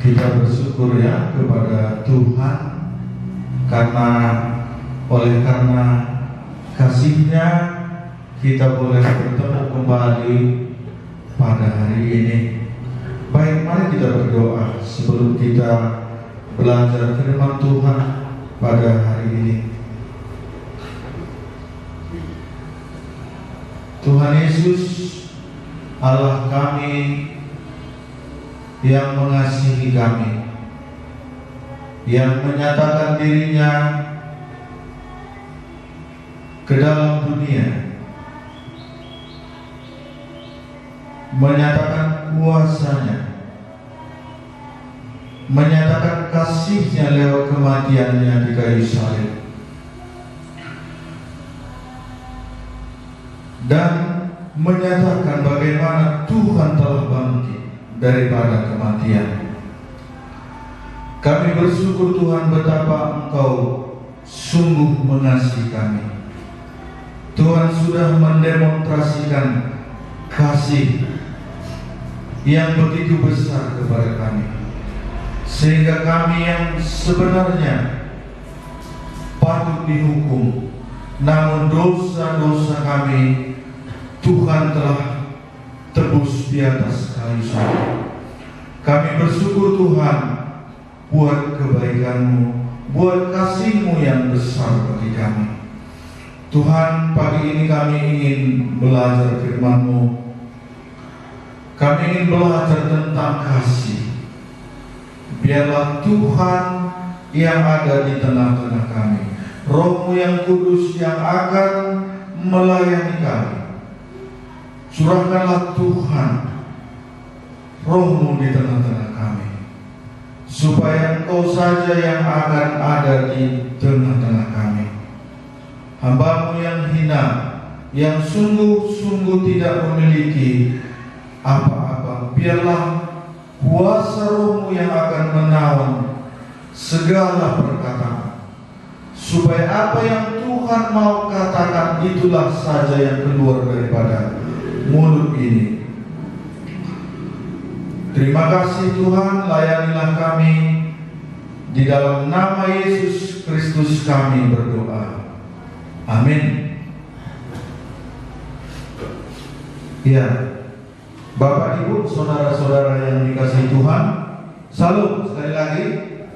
Kita bersyukur ya kepada Tuhan oleh karena kasih-Nya kita boleh bertemu kembali pada hari ini. Baik, mari kita berdoa sebelum kita belajar firman Tuhan pada hari ini. Tuhan Yesus, Allah kami yang mengasihi kami, yang menyatakan diri-Nya ke dalam dunia, menyatakan kuasa-Nya, menyatakan kasih-Nya lewat kematian-Nya di kayu salib, dan menyatakan bagaimana Tuhan telah bangkit daripada kematian. Kami bersyukur Tuhan betapa Engkau sungguh mengasihi kami. Tuhan sudah mendemonstrasikan kasih yang begitu besar kepada kami, sehingga kami yang sebenarnya patut dihukum, namun dosa-dosa kami Tuhan telah tebus di atas kayu salib. Kami bersyukur Tuhan buat kebaikan-Mu, buat kasih-Mu yang besar bagi kami. Tuhan, pagi ini kami ingin belajar firman-Mu. Kami ingin belajar tentang kasih. Biarlah Tuhan yang ada di tengah-tengah kami, Roh-Mu yang kudus yang akan melayani kami. Curahkanlah Tuhan Roh-Mu di tengah-tengah kami, supaya Engkau saja yang akan ada di tengah-tengah kami. Hamba-Mu yang hina, yang sungguh-sungguh tidak memiliki apa-apa, biarlah kuasa Roh-Mu yang akan menawan segala perkataan, supaya apa yang Tuhan mau katakan itulah saja yang keluar daripada mulut ini. Terima kasih Tuhan, layanilah kami. Di dalam nama Yesus Kristus kami berdoa. Amin. Ya, Bapak Ibu, saudara-saudara yang dikasihi Tuhan, salam sekali lagi.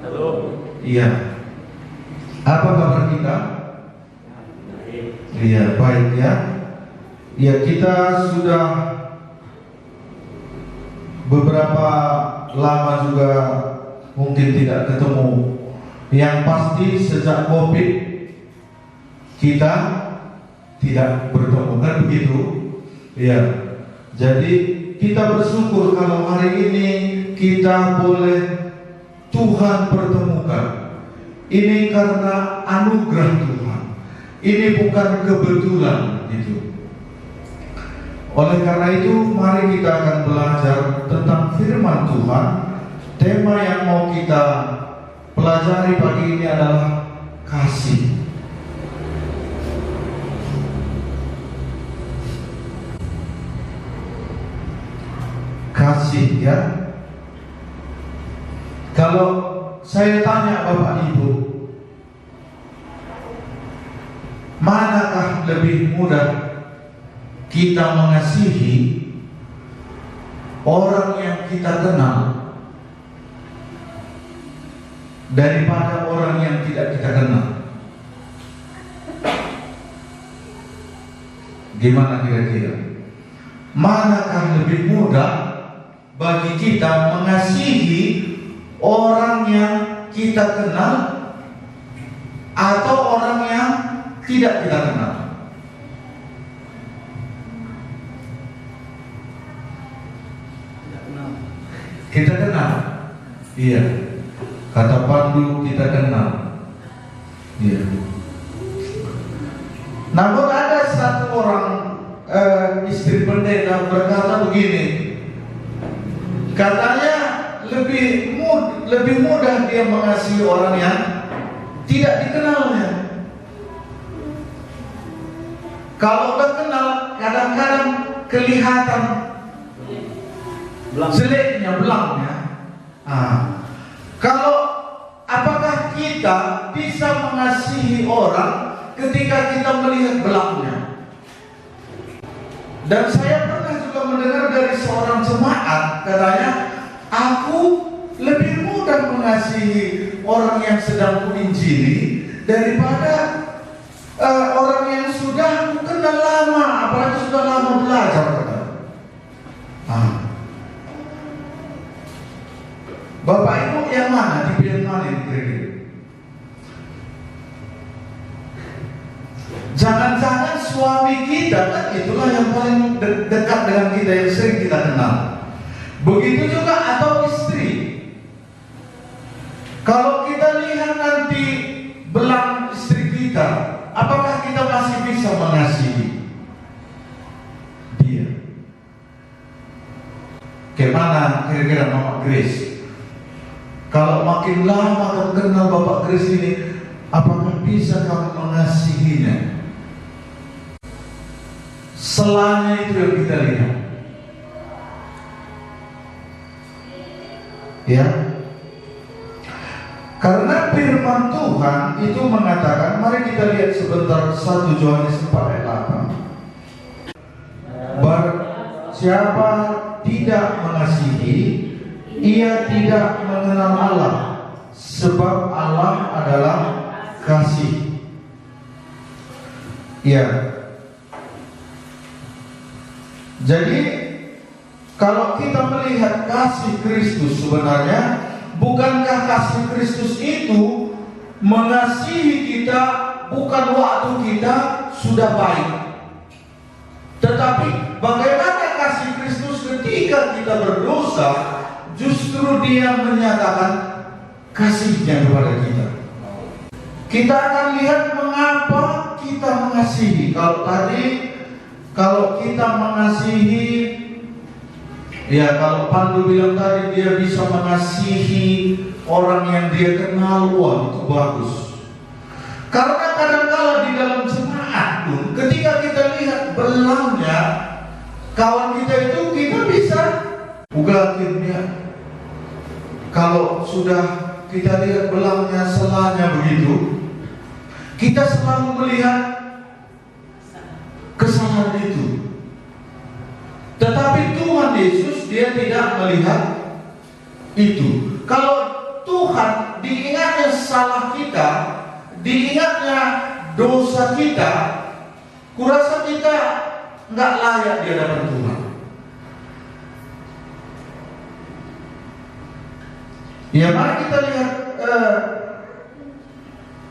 Halo. Iya. Apa kabar kita? Iya, baik ya. Ya, kita sudah beberapa lama juga mungkin tidak ketemu. Yang pasti sejak COVID kita tidak bertemu, kan begitu? Ya. Jadi kita bersyukur kalau hari ini kita boleh Tuhan pertemukan. Ini karena anugerah Tuhan. Ini bukan kebetulan gitu. Oleh karena itu, mari kita akan belajar tentang firman Tuhan. Tema yang mau kita pelajari pagi ini adalah kasih. Kasih ya. Kalau saya tanya Bapak Ibu, manakah lebih mudah kita mengasihi orang yang kita kenal daripada orang yang tidak kita kenal? Gimana kira-kira? Manakah lebih mudah bagi kita mengasihi orang yang kita kenal atau orang yang tidak kita kenal? Kita kenal, iya. Kata Pandu, kita kenal, iya. Namun ada satu orang istri pendeta berkata begini, katanya lebih mudah dia mengasihi orang yang tidak dikenalnya. Kalau udah kenal, kadang-kadang kelihatan jeleknya, belangnya. Kalau apakah kita bisa mengasihi orang ketika kita melihat belakangnya? Dan saya pernah juga mendengar dari seorang jemaat, katanya, aku lebih mudah mengasihi orang yang sedang kuinjili daripada orang yang sudah kenal lama, apalagi sudah lama belajar. Bapak Ibu yang mana, di bidang mana ini kira-kira? Jangan-jangan suami kita, kan itulah yang paling dekat dengan kita, yang sering kita kenal. Begitu juga atau istri. Kalau kita lihat nanti belang istri kita, apakah kita masih bisa mengasihi dia? Kemana kira-kira Mama Grace? Kalau makin lama kamu kenal Bapak Grace ini, apakah bisa kamu mengasihinya? Selanya itu yang kita lihat. Ya. Karena firman Tuhan itu mengatakan, mari kita lihat sebentar 1 Yohanes 4 ayat 8. Siapa tidak mengasihi, ia tidak mengenal Allah, sebab Allah adalah kasih. Ya. Jadi kalau kita melihat kasih Kristus, sebenarnya bukankah kasih Kristus itu mengasihi kita bukan waktu kita sudah baik, tetapi bagaimana kasih Kristus ketika kita berdosa, justru Dia menyatakan kasihnya kepada kita. Kita akan lihat mengapa kita mengasihi. Kalau kita mengasihi, ya kalau Pandu bilang tadi dia bisa mengasihi orang yang dia kenal, wah itu bagus. Karena kadang-kala di dalam jemaat pun, ketika kita lihat belangnya kawan kita itu, kita bisa ugatin dia. Kalau sudah kita lihat belangnya, selanya begitu, kita selalu melihat kesalahan itu. Tetapi Tuhan Yesus, Dia tidak melihat itu. Kalau Tuhan diingatnya salah kita, diingatnya dosa kita, kurasa kita nggak layak di hadapan Tuhan. Ya, mari kita lihat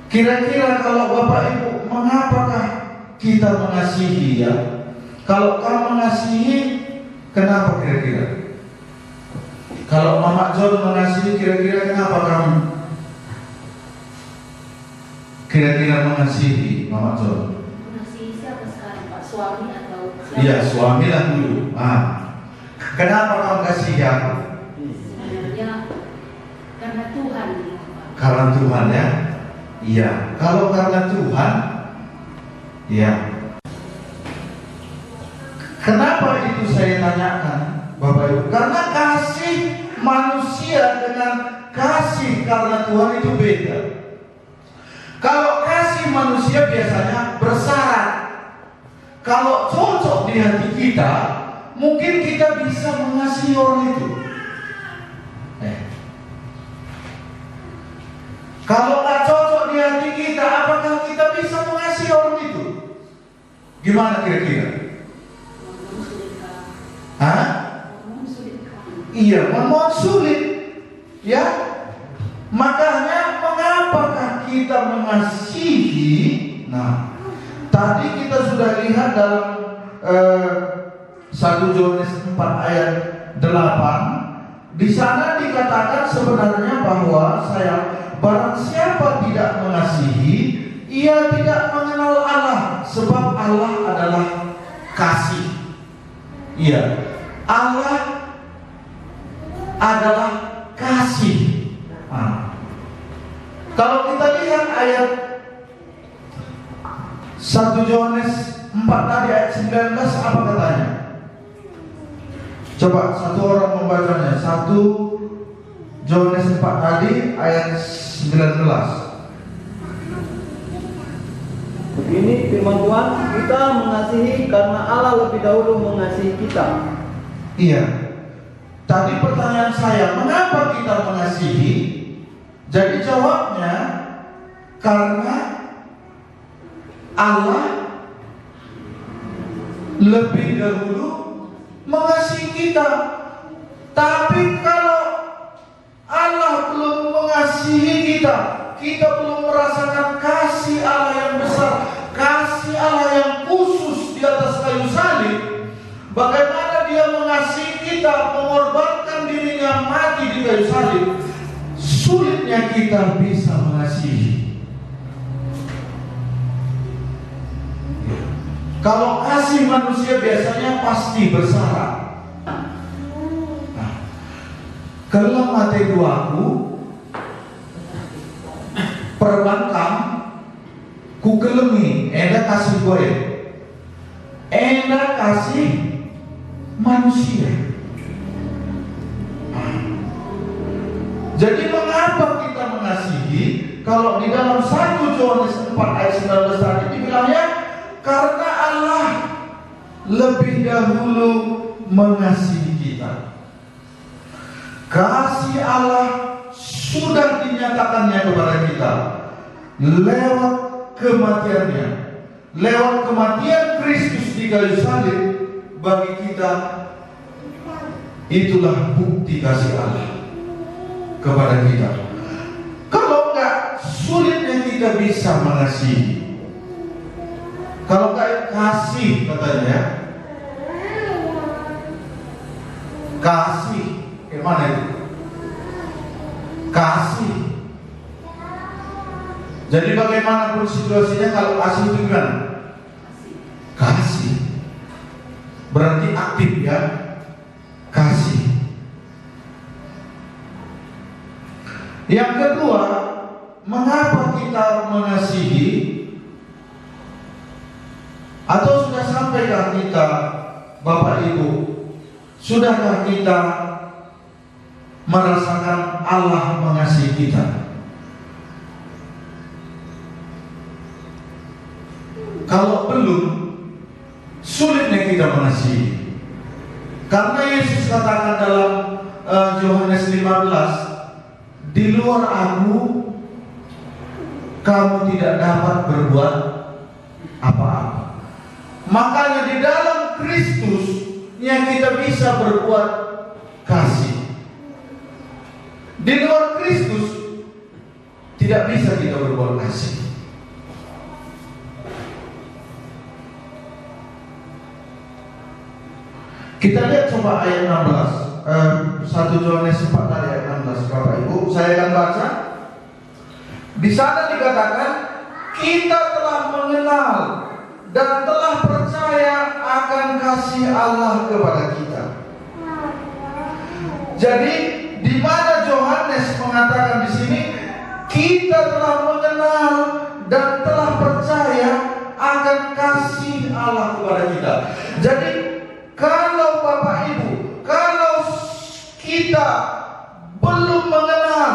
kira-kira kalau Bapak Ibu, mengapakah kita mengasihi ya? Kalau kamu mengasihi, kenapa kira-kira? Kalau Mama John mengasihi, kira-kira kenapa kamu kira-kira mengasihi Mama John? Mengasihi siapa sekarang Pak? Suami atau siapa? Iya, suami lah dulu. Kenapa kamu kasih aku? Sebenarnya karena Tuhan. Karena Tuhan ya? Iya. Kalau karena Tuhan, ya. Kenapa itu saya tanyakan, Bapak Ibu? Karena kasih manusia dengan kasih karena Tuhan itu beda. Kalau kasih manusia biasanya bersyarat. Kalau cocok di hati kita, mungkin kita bisa mengasihi orang itu. Kalau nggak cocok di hati kita, apakah kita bisa mengasihi orang itu? Gimana kira-kira? Iya, memang sulit. Ya, makanya mengapakah kita mengasihi? Nah, tadi kita sudah lihat dalam 1 Yohanes 4 ayat 8. Di sana dikatakan sebenarnya bahwa barang siapa tidak mengasihi, ia tidak mengenal Allah, sebab Allah adalah kasih. Iya, Allah adalah kasih. Kalau kita lihat ayat 1 Yohanes 4 tadi ayat 19, apa katanya? Coba satu orang membacanya. 1 Yohanes 4 tadi ayat 19. Begini firman Tuhan, kita mengasihi karena Allah lebih dahulu mengasihi kita. Iya. Tadi pertanyaan saya, mengapa kita mengasihi? Jadi jawabnya, karena Allah lebih dahulu mengasihi kita. Tapi kalau Allah belum mengasihi kita, kita belum merasakan kasih Allah yang besar, kasih Allah yang khusus di atas kayu salib. Bagaimana Dia mengasihi kita, mengorbankan dirinya mati di kayu salib, sulitnya kita bisa mengasihi. Kalau kasih manusia biasanya pasti bersyarat. Kalau mati duaku perbankan ku kelemi, enda kasih gue, enda kasih manusia. Jadi mengapa kita mengasihi? Kalau di dalam 1 Yohanes 4 ayat 19 tadi dibilangnya, karena Allah lebih dahulu mengasihi kita. Kasih Allah sudah dinyatakannya kepada kita lewat kematiannya, lewat kematian Kristus di kayu salib bagi kita. Itulah bukti kasih Allah kepada kita. Kalau enggak, sulitnya kita bisa mengasihi. Kalau enggak kasih, katanya kasih, gimana itu? Kasih. Jadi bagaimanapun situasinya, kalau kasih itu gimana? Kasih. Berarti aktif ya. Kasih. Yang kedua, mengapa kita mengasihi? Atau sudah sampaikah kita, Bapak Ibu, sudahkah kita merasakan Allah mengasihi kita? Kalau belum, sulitnya kita mengasihi. Karena Yesus katakan dalam Yohanes 15, di luar Aku kamu tidak dapat berbuat apa-apa. Makanya di dalam Kristus yang kita bisa berbuat kasih. Di luar Kristus tidak bisa kita berbuat kasih. Kita lihat coba ayat 16, 1 Yohanes 4 tadi ayat 16, Bapak Ibu. Saya akan baca. Di sana dikatakan, kita telah mengenal dan telah percaya akan kasih Allah kepada kita. Jadi di mana Yohanes mengatakan di sini, kita telah mengenal dan telah percaya akan kasih Allah kepada kita. Jadi kalau Bapak Ibu, kalau kita belum mengenal,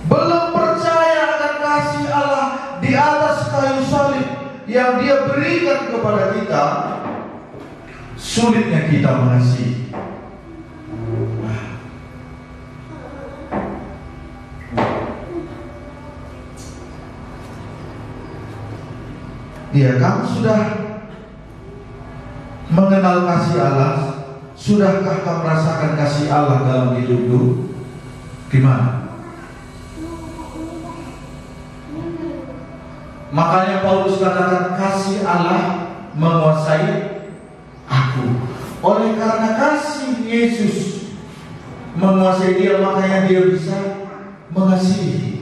belum percaya akan kasih Allah di atas kayu salib yang Dia berikan kepada kita, sulitnya kita mengasihi. Ya, kamu sudah mengenal kasih Allah? Sudahkah kamu merasakan kasih Allah dalam hidupmu? Gimana? Makanya Paulus katakan, kasih Allah menguasai aku. Oleh karena kasih Yesus menguasai dia, makanya dia bisa mengasihi.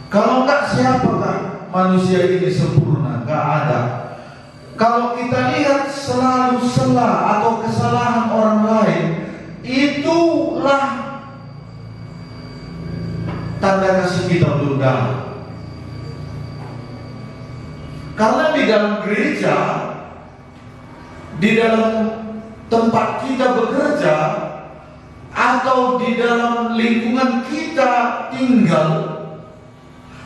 Kalau enggak, siapakah manusia ini sempurna? Enggak ada. Kalau kita lihat selalu salah atau kesalahan orang lain, itulah tanda kasih kita belum dalam. Karena di dalam gereja, di dalam tempat kita bekerja, atau di dalam lingkungan kita tinggal,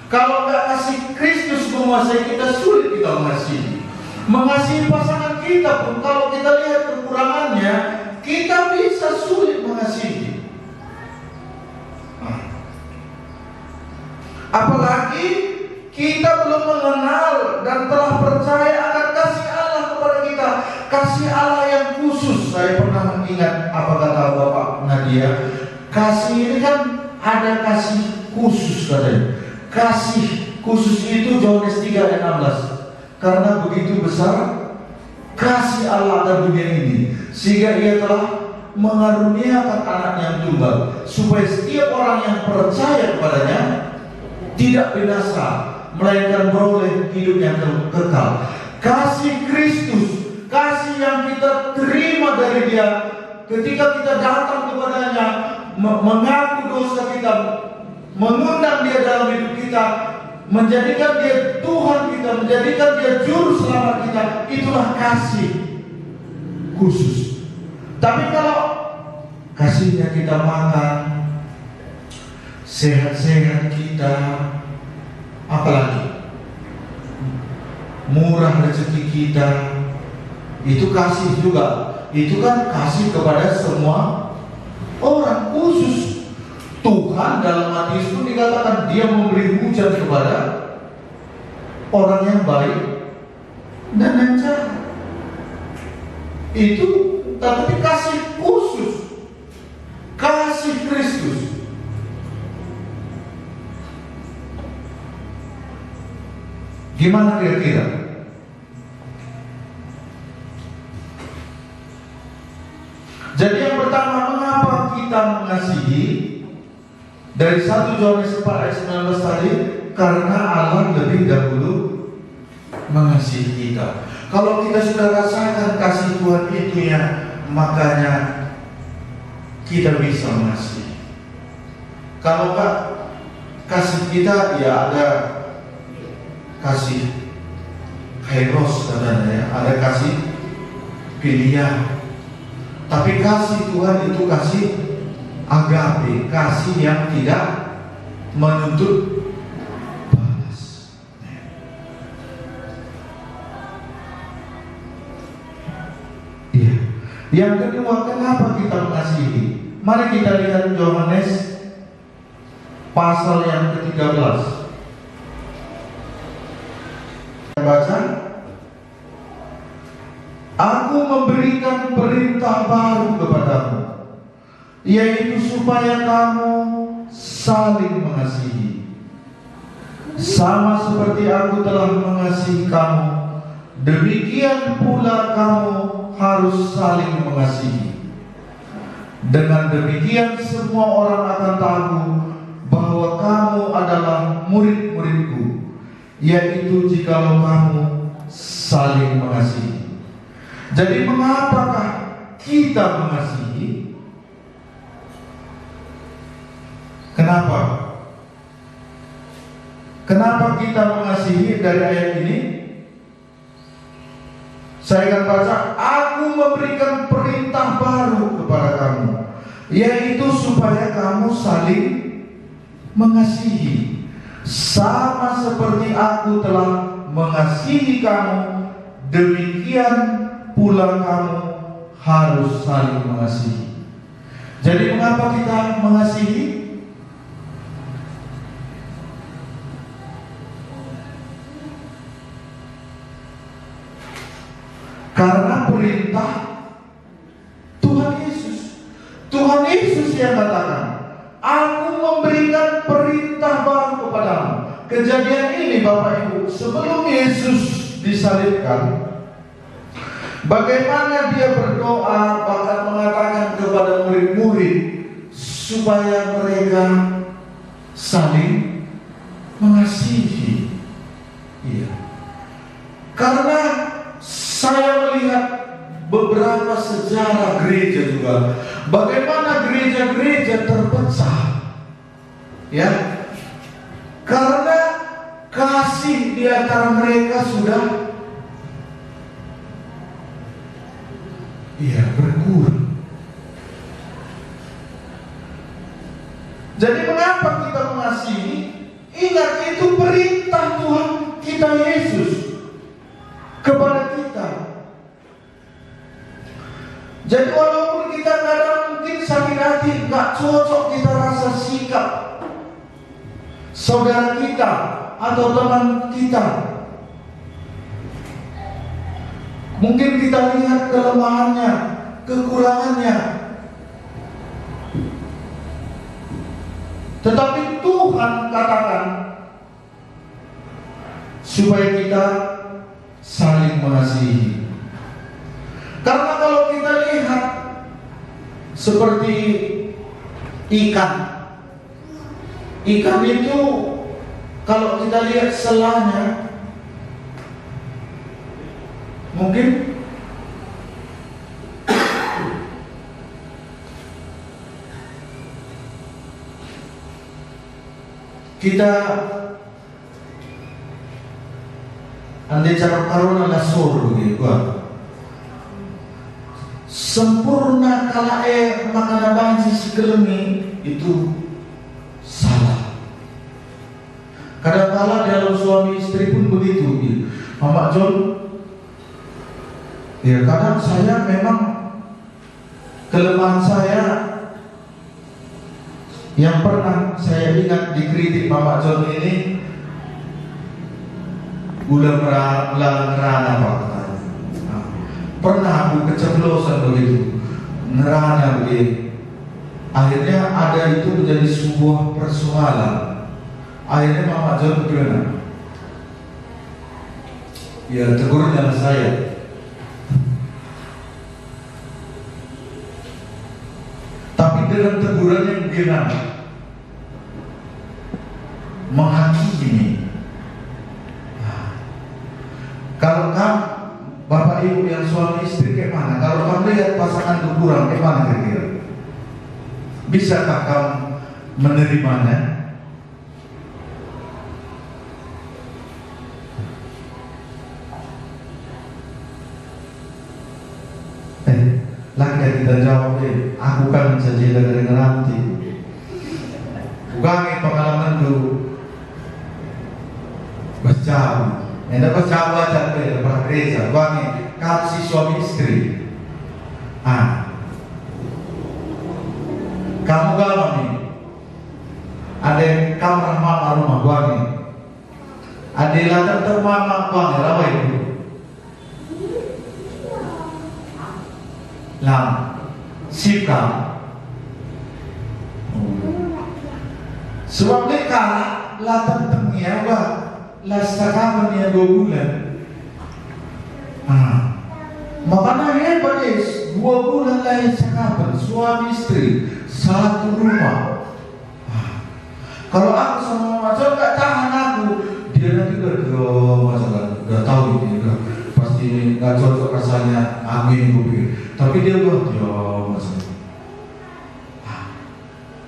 kalau nggak kasih Kristus menguasai kita, sulit kita mengasihi. Mengasihi pasangan kita pun, kalau kita lihat kekurangannya, kita bisa sulit mengasihi. Apalagi kita belum mengenal dan telah percaya akan kasih Allah kepada kita, kasih Allah yang khusus. Saya pernah mengingat apa kata Bapak Nadia, kasih ini kan ada kasih khusus katanya. Kasih khusus itu Yohanes 3 ayat 16. Karena begitu besar kasih Allah akan dunia ini, sehingga Ia telah mengaruniakan anak yang tunggal, supaya setiap orang yang percaya kepadanya tidak binasa, melainkan beroleh hidup yang kekal. Kasih Kristus, kasih yang kita terima dari Dia ketika kita datang kepadanya, mengaku dosa kita, mengundang Dia dalam hidup kita, menjadikan Dia Tuhan kita, menjadikan Dia juru selamat kita. Itulah kasih khusus. Tapi kalau kasihnya kita makan, sehat-sehat kita, apalagi murah rezeki kita, itu kasih juga. Itu kan kasih kepada semua orang, khusus. Tuhan dalam Matius itu dikatakan Dia memberi hujan kepada orang yang baik dan yang jahat. Itu tapi kasih khusus, kasih Kristus. Gimana kira-kira? Jadi yang pertama, mengapa kita mengasihi? Dari 1 Yohanes 4 ayat 19 tadi, karena Allah lebih dahulu mengasihi kita. Kalau kita sudah rasakan kasih Tuhan itu ya, makanya kita bisa mengasihi. Kalau enggak, kasih kita ya ada kasih kairos katanya ya, ada kasih pilihan. Tapi kasih Tuhan itu kasih agape, kasih yang tidak menuntut balas. Iya. Yang kedua, kenapa kita mengasihi? Mari kita lihat Yohanes pasal yang ke-13. Baca. Aku memberikan perintah baru kepadamu, yaitu supaya kamu saling mengasihi. Sama seperti aku telah mengasihi kamu, demikian pula kamu harus saling mengasihi. Dengan demikian semua orang akan tahu bahwa kamu adalah murid-muridku, yaitu jikalau kamu saling mengasihi. Jadi mengapakah kita mengasihi? Kenapa? Kenapa kita mengasihi dari ayat ini? Saya akan baca, aku memberikan perintah baru kepada kamu, yaitu supaya kamu saling mengasihi. Sama seperti aku telah mengasihi kamu, demikian pula kamu harus saling mengasihi. Jadi mengapa kita mengasihi? Karena perintah Tuhan Yesus. Tuhan Yesus yang katakan, aku memberikan perintah baru kepadamu. Kejadian ini Bapak Ibu, sebelum Yesus disalibkan, bagaimana Dia berdoa, bahkan mengatakan kepada murid-murid supaya mereka saling mengasihi. Iya. Karena saya melihat beberapa sejarah gereja juga, bagaimana gereja-gereja terpecah, ya, karena kasih di antara mereka sudah berkurang. Jadi mengapa kita mengasihi? Ingat, itu perintah Tuhan kita Yesus kepada kita. Jadi walaupun kita kadang mungkin sakit hati, gak cocok kita rasa sikap saudara kita atau teman kita, mungkin kita lihat kelemahannya, kekurangannya, tetapi Tuhan katakan supaya kita saling mengasihi. Karena kalau kita lihat seperti ikan itu kalau kita lihat selanya mungkin kita andai cara karuna lasor begitu, sempurna kala makana banci sikelemi itu salah. Kadang-kala dalam suami istri pun begitu. Mama John, ya kadang saya memang kelemahan saya yang pernah saya ingat dikritik Mama John ini gula merana Pak. Pernah aku keceplosan begitu, nerana begitu. Akhirnya ada itu menjadi sebuah persoalan. Akhirnya Mama John berkata, ya tegurnya saya. Tapi dengan teguran yang genap, menghakimi. Kalau kamu Bapak Ibu yang suami istri kayak mana? Kalau kamu lihat pasangan itu kurang, kayak mana kira-kira? Bisakah kamu menerimanya? Lagi kita jawab aku kan menjadi dari nanti. Bukan pengalaman dulu. Berjauh. Yang dapat jawab aja dapat gereja. Bukan kasih suami istri. Kamu galau nih. Ada kamar mama rumah gua nih. Ada lantai mama gua nih. Rawa itu. Lam, sikap. Sebab mereka latang tengnya bah, lastakaman ya 2 bulan. Makanya hebat 2 bulan lahir sakapan, suami istri, satu rumah. Kalau aku sama Mama John gak tahan aku, dia nanti udah tahu ini, pasti gak cocok rasanya, amin gue. Tapi dia buat masalah.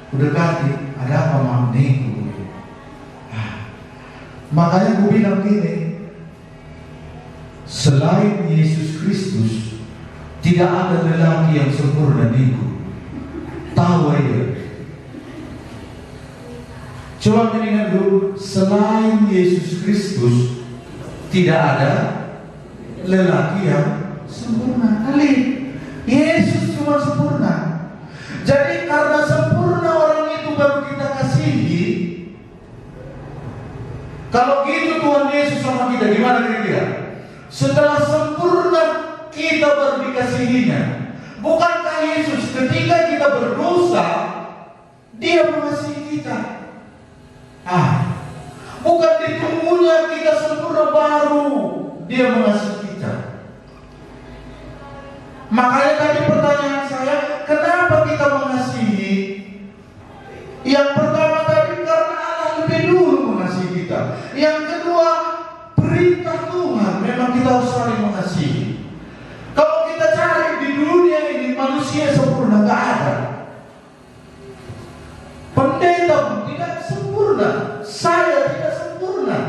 Udah ganti, ada apa nih? Makanya gue bilang gini, selain Yesus Kristus, tidak ada lelaki yang sempurna niku. Tahu aja. Coba ingat dulu, selain Yesus Kristus, tidak ada lelaki yang sempurna. Kali Yesus cuma sempurna. Jadi karena sempurna orang itu baru kita kasihi. Kalau gitu Tuhan Yesus sama kita gimana kira-kira? Setelah sempurna kita baru dikasihinya. Bukankah Yesus ketika kita berdosa Dia mengasihi kita? Bukan ditunggunya kita sempurna baru Dia mengasihi kita. Makanya tadi pertanyaan saya, kenapa kita mengasihi? Yang pertama tadi karena Allah lebih dulu mengasihi kita. Yang kedua, perintah Tuhan memang kita harus saling mengasihi. Kalau kita cari di dunia ini manusia sempurna, gak ada. Pendeta pun tidak sempurna, saya tidak sempurna.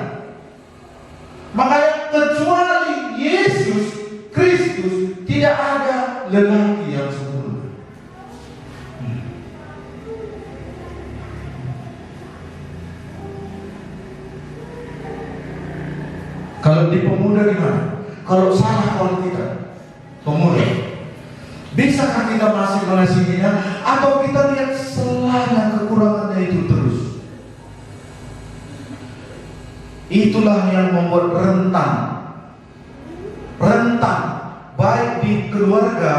Makanya kecuali Yesus Kristus tidak ada lelaki yang sempurna. Kalau di pemuda gimana? Kalau salah kawan kita, pemuda, bisakah kita masih mengasihinya? Atau kita lihat celah dan kekurangannya itu terus? Itulah yang membuat rentan, baik di keluarga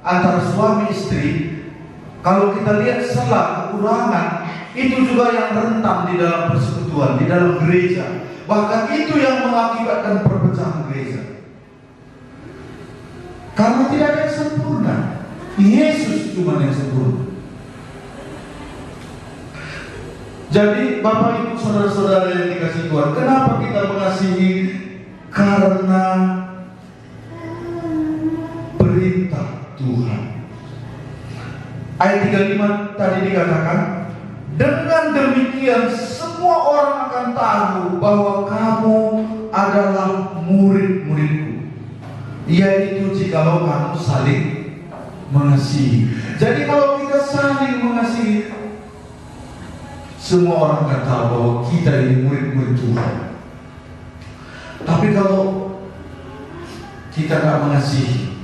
antara suami istri. Kalau kita lihat celah, kekurangan, itu juga yang rentan di dalam persekutuan, di dalam gereja. Bahkan itu yang mengakibatkan perpecahan gereja. Karena tidak ada yang sempurna. Yesus cuma yang sempurna. Jadi Bapak Ibu saudara-saudara yang dikasihi Tuhan, kenapa kita mengasihi? Karena perintah Tuhan. Ayat 35 tadi dikatakan, dengan demikian semua orang akan tahu bahwa kamu adalah murid-muridku, yaitu jikalau kamu saling mengasihi. Jadi kalau kita saling mengasihi, semua orang akan tahu bahwa kita ini murid-murid Tuhan. Tapi kalau kita tidak mengasihi,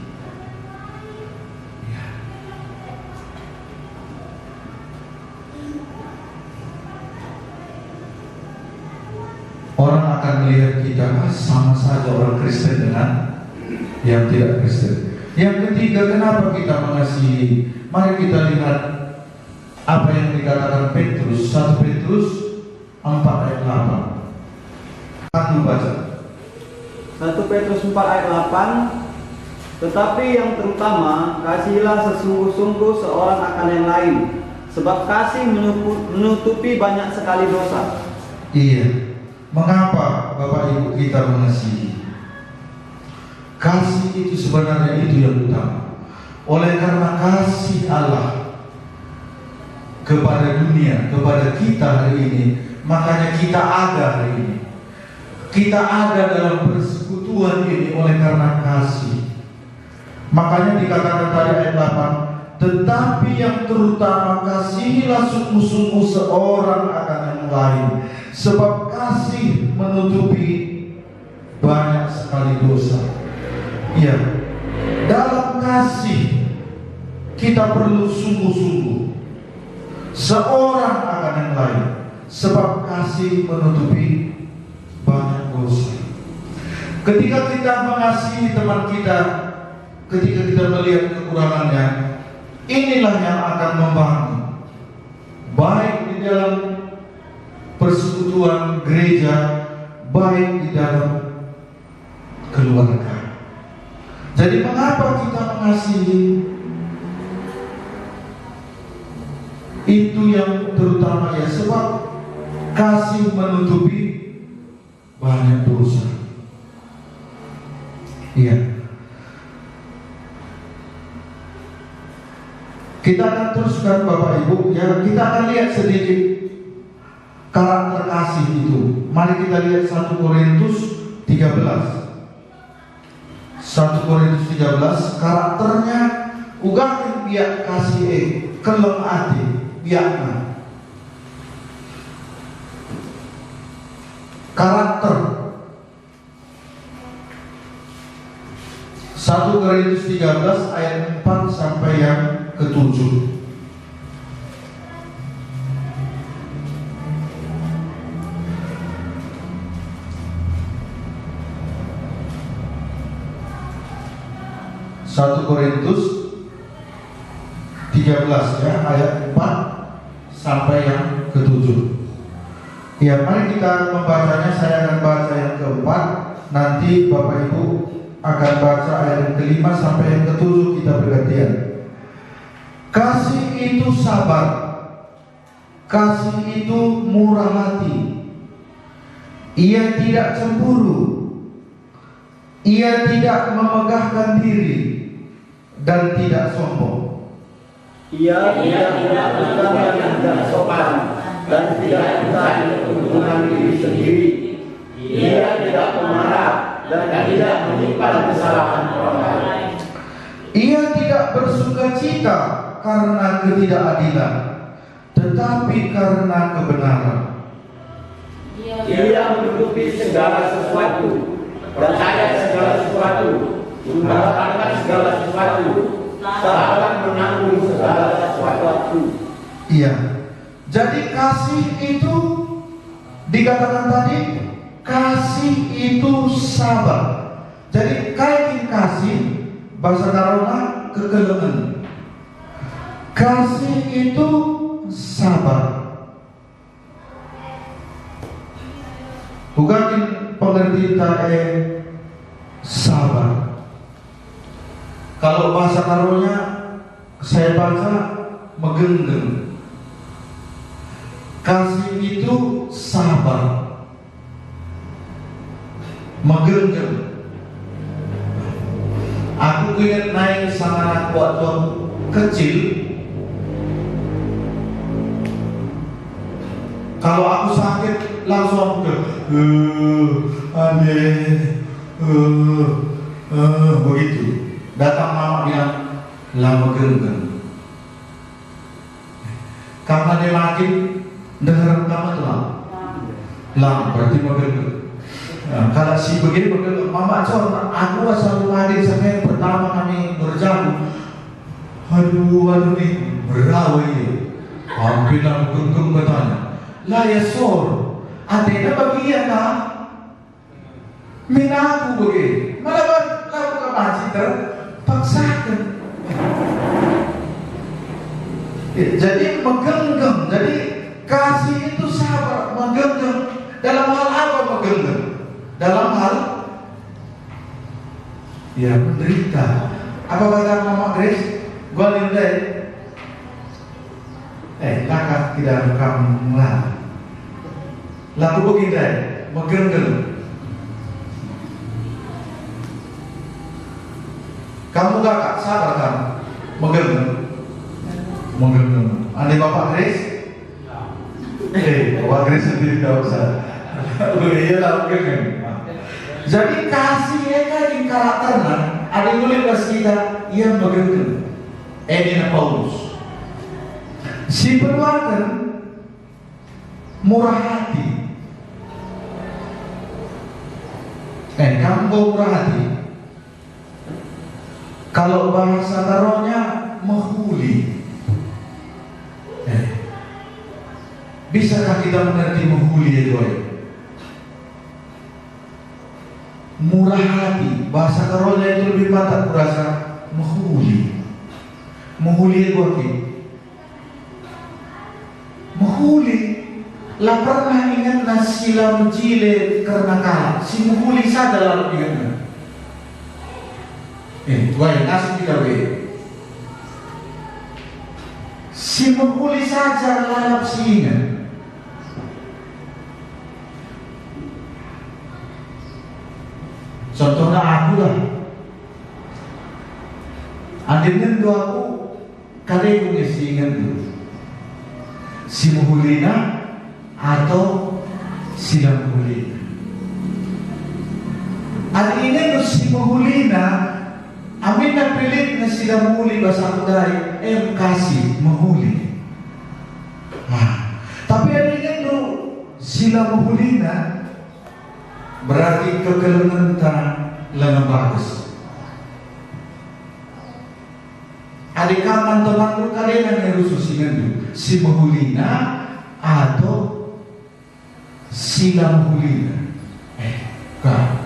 orang akan melihat kita sama saja orang Kristen dengan yang tidak Kristen. Yang ketiga, kenapa kita mengasihi? Mari kita lihat apa yang dikatakan Petrus, 1 Petrus 4 ayat 8. Akan baca 1 Petrus 4 ayat 8. Tetapi yang terutama, kasihilah sesungguh-sungguh seorang akan yang lain, sebab kasih menutupi banyak sekali dosa. Iya. Mengapa Bapak Ibu kita mengasihi? Kasih itu sebenarnya itu yang utama. Oleh karena kasih Allah kepada dunia, kepada kita hari ini, makanya kita ada hari ini. Kita ada dalam persekutuan ini oleh karena kasih. Makanya dikatakan tadi ayat 8, tetapi yang terutama kasihilah sungguh-sungguh seorang akan yang lain, sebab kasih menutupi banyak sekali dosa. Ya, dalam kasih kita perlu sungguh-sungguh seorang akan yang lain, sebab kasih menutupi banyak dosa. Ketika kita mengasihi teman kita, ketika kita melihat kekurangannya, inilah yang akan membangun, baik di dalam persekutuan gereja, baik di dalam keluarga. Jadi mengapa kita mengasihi? Itu yang terutama ya, sebab kasih menutupi banyak dosa. Iya. Kita akan teruskan Bapak Ibu, ya, kita akan lihat sedikit karakter kasih itu. Mari kita lihat 1 Korintus 13. 1 Korintus 13, karakternya ugakin biak kasih kelem ati biakna. Karakter 1 Korintus 13 ayat 4 sampai yang ke-7. Satu Korintus 13 ya, ayat 4 sampai yang ke-7. Ya, mari kita membacanya. Saya akan baca yang ke-4, nanti Bapak Ibu akan baca ayat yang ke-5 sampai yang ke-7, kita bergantian. Kasih itu sabar, kasih itu murah hati, ia tidak cemburu, ia tidak memegahkan diri dan tidak sombong. Ia tidak melakukan yang tidak sopan dan tidak mencari keuntungan diri sendiri. Ia tidak pemarah dan tidak menyimpan kesalahan orang lain. Ia tidak bersukacita karena ketidakadilan, tetapi karena kebenaran. Ia menutupi segala sesuatu, percaya segala sesuatu, mengatakan segala sesuatu, sabar menanggung segala sesuatu. Iya. Jadi kasih itu dikatakan tadi, kasih itu sabar. Jadi kaitin kasih bahasa Karona kekelengan. Kasih itu sabar. Bukan pengertian sabar. Kalau bahasa Karonya saya baca megenggeng. Kasih itu sabar, megenggeng. Aku ingat naik sama anak waktu kecil. Kalau aku sakit langsung aku begitu. Datang mama bilang lama genggeng. Karena dia makin dengar kamu tuh lama berarti begitu. Nah, kalau si begini begitu, mama cor, aku asal hadir sampai yang pertama kami berjalan. Aduh nih berawal ini. Hampir aku genggeng katanya. Lah ya sor, adanya bagi ya kak, minaku begini, malah lalu ke masjid terpaksakan. Jadi menggenggam, jadi kasih itu sabar, menggenggam. Dalam hal apa menggenggam? Dalam hal ya menderita. Apa kata Mama Grace? Gua nilai nakak tidak kamu lah. Laku begini, menggenggam. Kamu kakak sabar kan? Menggenggam. Ada Bapak Grace? Bapak Grace sendiri tidak usah. Iya lah menggenggam. Jadi kasihnya kan di karakternya. Ada yang boleh pas kita yang menggenggam. Ini Paulus. Si perluakan murah hati. Kamu murah hati. Kalau bahasa taronya menghuli. Bisakah kita mengerti menghuli itu? Murah hati. Bahasa taronya itu lebih patah kurasa menghuli. Menghuli itu apa? Menghuli. Lah pernah ingat nasi lam jile karena kalah. Si menghuli saja lalu ingatnya. Nasi tidak boleh. Si menghuli saja lalap si ingat. Contohnya aku lah. Andainya doa aku kalian punya si ingat dulu. Si menghulina atau si menghulina. Andainya si menghulina. Amin na pilit na sila menghuli bahasa aku dari kasih menghuli. Tapi adanya itu sila menghuli na berarti kekelengan lengan bagus. Adik kaman teman lu kalian yang rusuh si menghuli na atau sila menghuli na. Kak.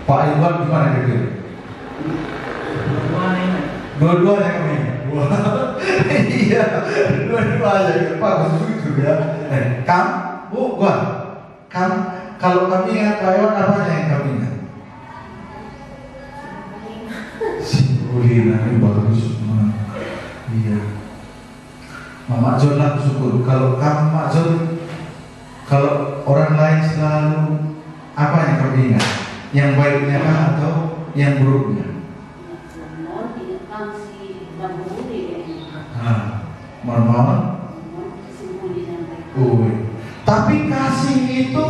Pak Iwan gimana gitu? Dua-duanya kami. Iya, dua-duanya. Bagus begitu ya. Kamu, gua. Kalau kami ingat Pak Iwan apa yang kami ingat? Simbolina ini bagus. Iya. Mama John aku syukur. Kalau kamu Mak John, kalau orang lain selalu apa yang kami ingat? Yang baiknya kah atau yang buruknya? Tapi kasih itu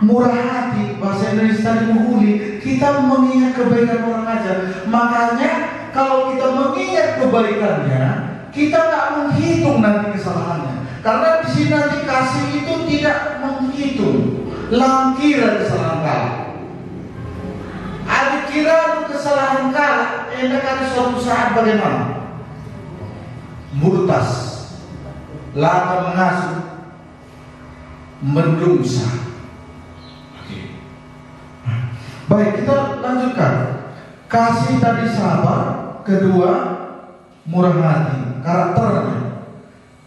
murah hati, bahasa Indonesia tadi menghuli, kita mengingat kebaikan orang aja. Makanya kalau kita mengingat kebaikannya, kita nggak menghitung nanti kesalahannya. Karena di sini nanti kasih itu tidak menghitung langkira kesalahan kala. Ada kira kesalahan kala, akan suatu saat bagaimana? Murtas, laka mengasuh, mendosa. Baik, kita lanjutkan. Kasih tadi sabar, kedua murah hati, karakternya.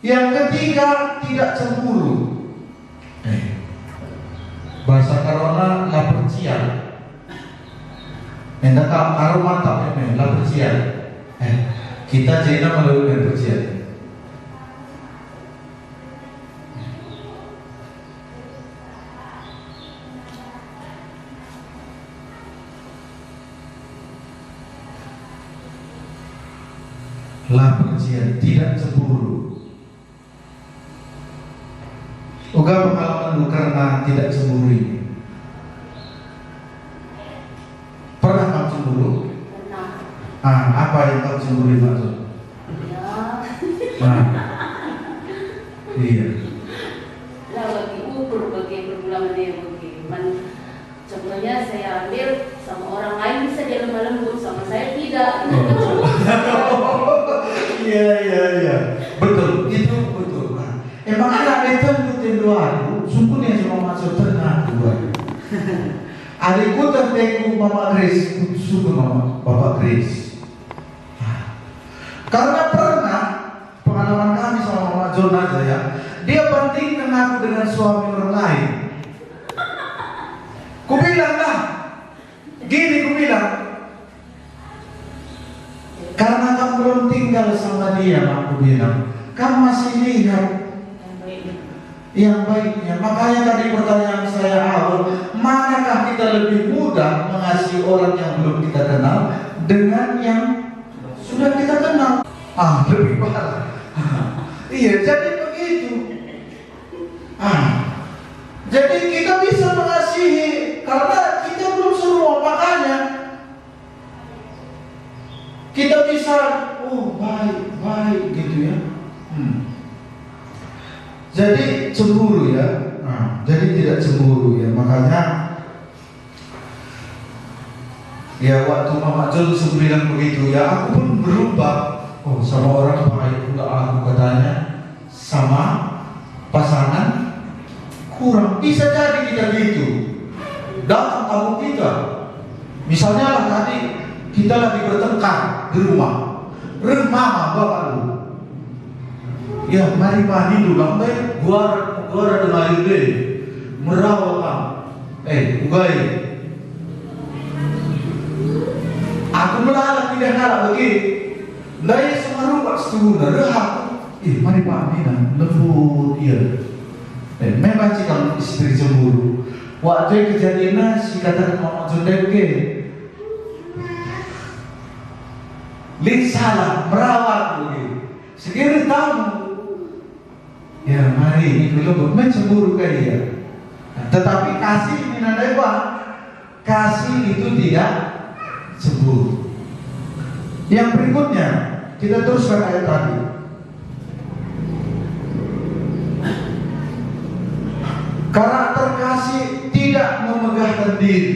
Yang ketiga tidak cemburu. Bahasa Karona lapercian. Hendak karo mantap ini lapercian. Kita China melalui lapercian. Lapercian, tidak cemburu. Oga pengalaman karena tidak cemburu ini. Pernah kamu cemburu? Pernah. Apa yang kamu cemburu maksud? Ya. Iya. Lah bagi ukur bagi perbulangan dia bagi. Contohnya saya ambil sama orang lain bisa dia lemah lembut, sama saya tidak. Iya. Betul, itu betul. Emang ada tentu aku, sungguh yang cuma masuk tengah dua. Adikku tertengku Mama Grace, sungguh Mama Bapak Grace. Karena pernah pengalaman kami sama Mama John aja ya, dia bandingkan aku dengan suami orang lain. Kubilang lah, gini kubilang, karena kamu belum tinggal sama dia, aku bilang, kamu masih lihat yang baiknya. Makanya tadi pertanyaan saya awal, manakah kita lebih mudah mengasihi orang yang belum kita kenal dengan yang sudah kita kenal? Lebih parah. Iya, jadi begitu. Jadi kita bisa mengasihi karena kita belum semua, makanya kita bisa, baik gitu ya. Jadi cemburu ya, jadi tidak cemburu ya. Makanya ya waktu Mama John bilang begitu ya, aku pun berubah. Sama orang baik enggak aku katanya, sama pasangan kurang. Bisa jadi kita gitu. Datang tamu kita, misalnya lah tadi kita lagi bertengkar di rumah, Mama bapak lu. Ya mari mandi dulu, lantai gua ada air deh, merawat kamu. Ugai, aku melalak tidak ngalah lagi. Daya semarang pak setengah rehat. Mari mandi nah, lembut dia. Memang sih kalau istri cemburu. Waktu kejadiannya si kata Mama Jundek ke, Lin salah merawat begitu. Sekiranya tahu. Ya mari ini belum mencemburu kayak dia. Tetapi kasih ini nandai apa? Kasih itu tidak cemburu. Yang berikutnya kita teruskan ayat tadi. Karakter kasih tidak memegahkan diri.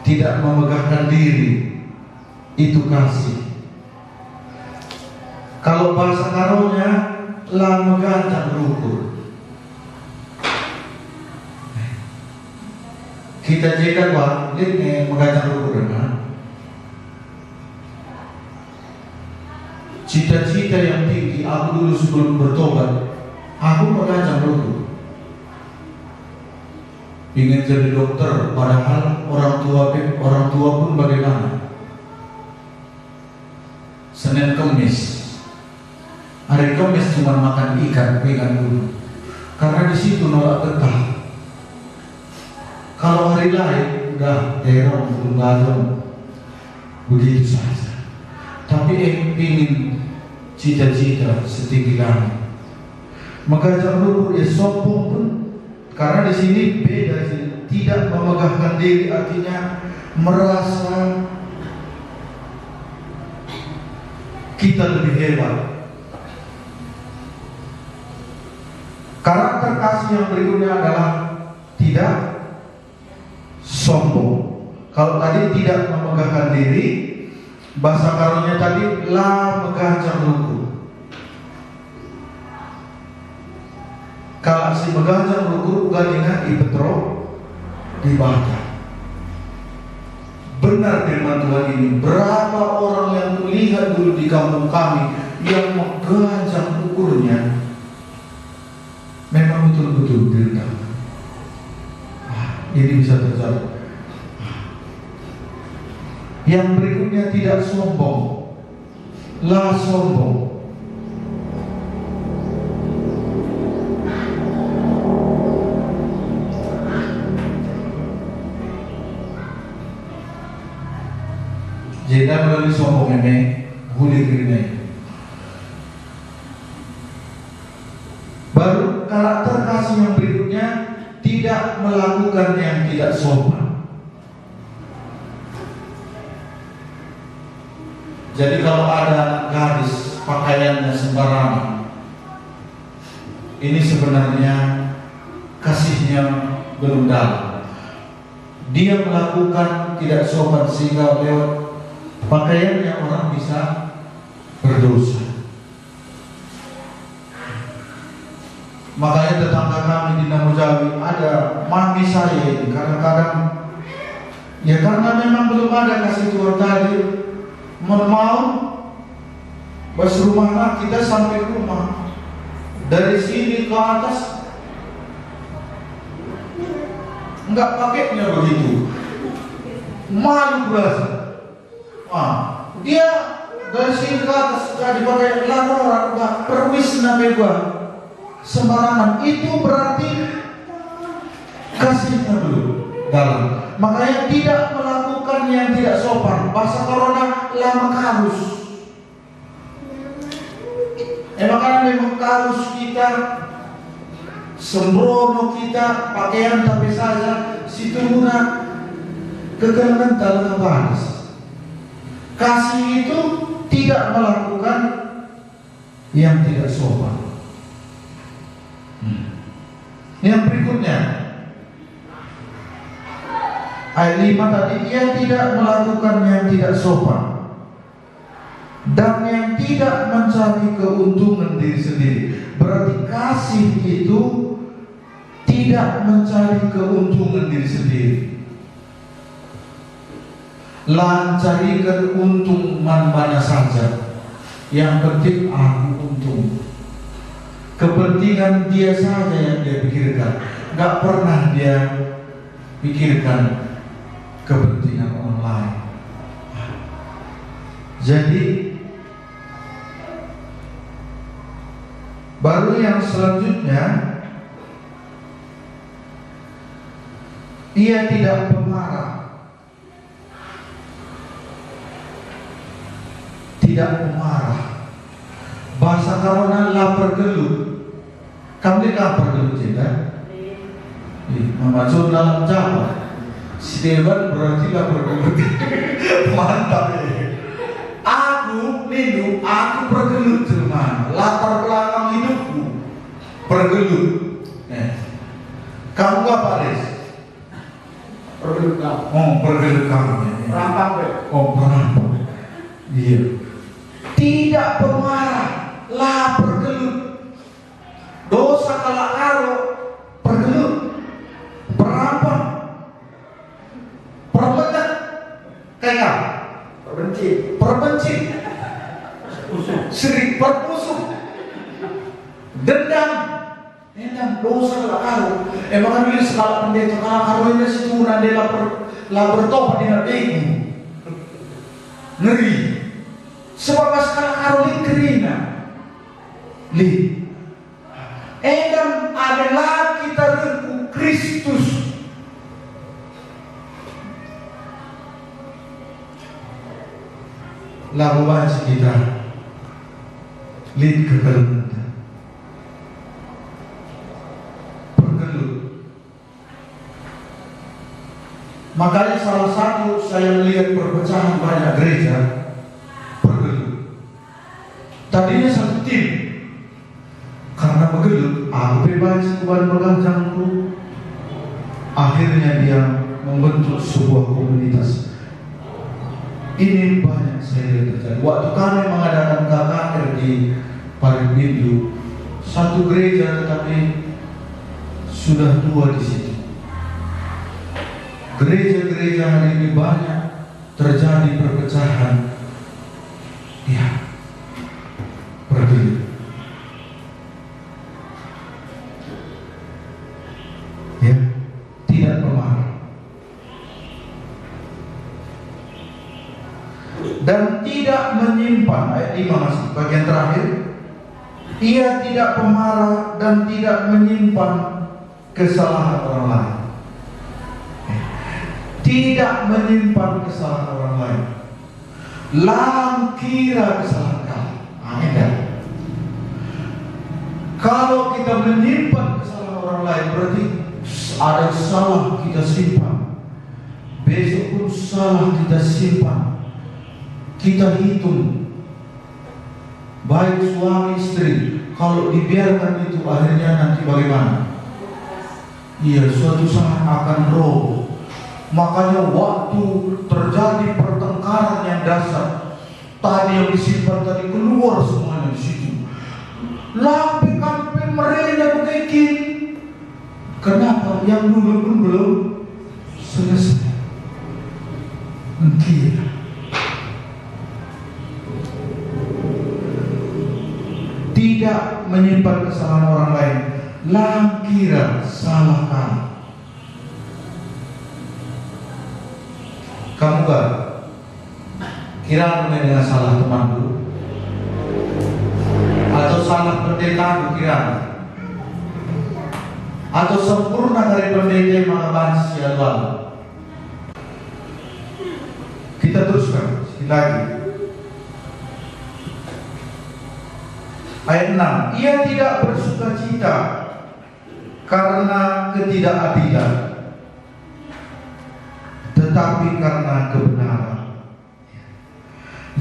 Tidak memegahkan diri. Itu kasih. Kalau bahasa karonya lah megantang rukur. Kita jadikan wah, ini megantang rukur kan? Cita-cita yang tinggi aku dulu sebelum bertobat, aku megantang rukur. Ingin jadi dokter, padahal orang tua pun bagaimana? Senin Kemis, hari Kamis cuma makan ikan dulu, karena di situ nolak getah. Kalau hari lain udah terong, belum begitu saja. Tapi ingin cita-cita setinggi langit. Megah luhur ya sombong pun, karena di sini beda sih. Tidak memegahkan diri artinya merasa kita lebih hebat. Karakter kasih yang berikutnya adalah tidak sombong. Kalau tadi tidak memegahkan diri, bahasa karunia tadi la megah luhur. Kalau si megah luhur galina di petro dibaca. Benar firman Tuhan ini. Berapa orang yang kulihat dulu di kampung kami yang megah ukurnya memang betul-betul direndahkan. Ini bisa terjadi. Yang berikutnya tidak sombong, la sombong. Jeda melalui sombong ini, huli kirina. Baru karakter kasih yang berikutnya tidak melakukan yang tidak sopan. Jadi kalau ada gadis pakaiannya sembarangan, ini sebenarnya kasihnya belum dalam. Dia melakukan tidak sopan sehingga lewat pakaiannya orang bisa berdosa. Makanya tetangga kami di Namujawi ada mami saya ini kadang-kadang ya karena memang belum ada kasih Tuhan tadi mau bas rumah kita sampai rumah dari sini ke atas enggak pakainya begitu, malu berasa. Dia dari sini ke atas gak dipakai laporan, gak perwis nabe gua sembarangan. Itu berarti kasihnya belum dalam. Makanya tidak melakukan yang tidak sopan. Bahasa corona lama karus. Makanya memang karus kita, sembrono kita, pakaian tapi saja situ guna kegelangan dalam baris. Kasih itu tidak melakukan yang tidak sopan. Yang berikutnya ayat 5 tadi, ia tidak melakukan yang tidak sopan dan yang tidak mencari keuntungan diri sendiri. Berarti kasih itu tidak mencari keuntungan diri sendiri. Lancarikan untung mana saja, yang penting aku untung. Kepentingan dia saja yang dia pikirkan, gak pernah dia pikirkan kepentingan orang lain. Jadi baru yang selanjutnya, ia tidak pemarah. Tidak pemarah. Bahasa karena lapar gelut. Kamu lihat lapar gelut ya? Masuk dalam Jawa. Si Dewan berarti lapar gelut. Mantap ya. Aku minum, aku pergelut teman. Latar belakang hidupku pergelut. Kamu apa Des? Pergelut kamu. Oh, pergelut kamu. Perampok ya? Oh, perampok. Iya. Tidak pemarah, lah pergelut. Dosa kalau pergelut, perampok, perbedak, kayak perbenci, sering bermusuh, dendam, dosa kalau emang ini sekali pendeta kalau ini situ nanti lah bertobat dengan ego, ngeri. Sebab sekarang Karolin kerina li edam adalah kita rengku Kristus. Lalu bahas kita lid kekeluhan Makanya salah satu saya melihat perpecahan banyak gereja bergelut. Tadinya satu tim, karena bergelut, aku bebas kuban berganjangku. Akhirnya dia membentuk sebuah komunitas. Ini banyak saya lihat terjadi. Waktu kami mengadakan KKR di Paripindu, satu gereja tetapi sudah tua di situ. Gereja-gereja hari ini banyak terjadi perpecahan. Ya, bergelut. Ya, tidak pemarah. Dan tidak menyimpan, ayat 5 masih bagian terakhir. Ia tidak pemarah dan tidak menyimpan kesalahan orang lain. Tidak menyimpan kesalahan orang lain. Langkira kesalahan kamu. Amin kan? Kalau kita menyimpan kesalahan orang lain, berarti ada salah kita simpan. Besok pun salah kita simpan. Kita hitung. Baik suami istri, kalau dibiarkan itu akhirnya nanti bagaimana? Iya, suatu saat akan roboh. Makanya waktu terjadi pertengkaran yang dasar, tadi yang disimpan tadi keluar semuanya di situ. Lampi kampen mereka begini. Kenapa? Yang dulu pun belum selesai. Mungkin tidak menyimpan kesalahan orang lain, langkira salah kamu. Kamu kan kira dengan salah temanku atau salah pendeta kira atau sempurna dari pendeta yang mengabansi lalu. Kita teruskan sekali lagi. Ayat 6. Ia tidak bersuka cita karena ketidakadilan, tetapi karena kebenaran.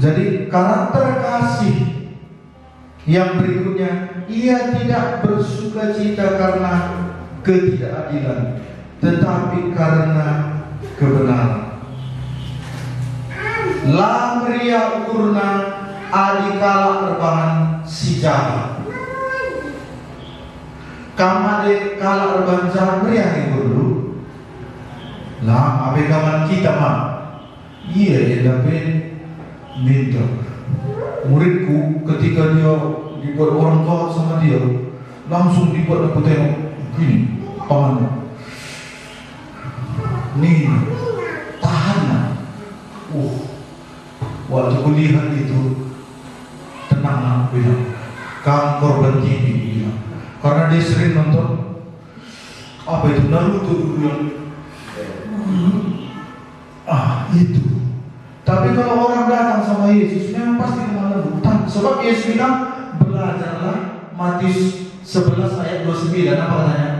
Jadi karakter kasih yang berikutnya, ia tidak bersuka cita karena ketidakadilan, tetapi karena kebenaran. Lamria ukurna adikala rebahan si jahat. Kamade kala rebahan jahat meriah dulu. Lah, apa kawan kita mah? Iya, ya tapi minta. Muridku ketika dia dibuat orang tua sama dia, langsung dibuat aku tengok gini, tangan. Nih, tahan. Waktu kulihat itu tenang aku bilang, kamu korban TV bilang, karena dia sering nonton apa itu Naruto dulu yang itu. Tapi kalau orang datang sama Yesus memang pasti kemana bukan. Sebab Yesus bilang belajarlah, Matius 11 ayat 29 apa katanya?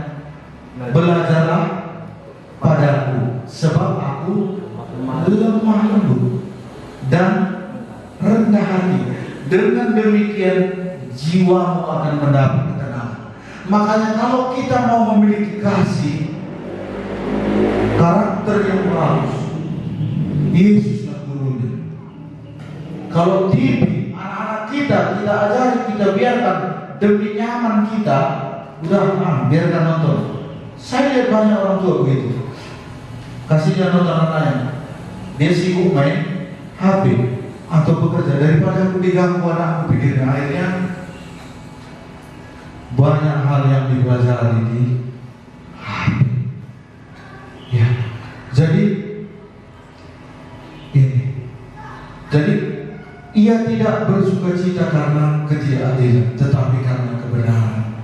Belajarlah padaku, sebab aku lemah lembut dan rendah hati. Dengan demikian jiwamu akan mendapat ketenangan. Makanya kalau kita mau memiliki kasih, karakter yang bagus, Yesuslah gurunya. Kalau TV, anak-anak kita ajari, kita biarkan demi nyaman kita, udah biarkan nonton. Saya lihat banyak orang tua begitu, kasihnya nonton anaknya, dia sibuk main HP atau bekerja, daripada aku diganggu anakku pikirnya. Akhirnya banyak hal yang dipelajari di HP. Ya, jadi ia tidak bersuka cita karena ketidakadilan, tetapi karena kebenaran.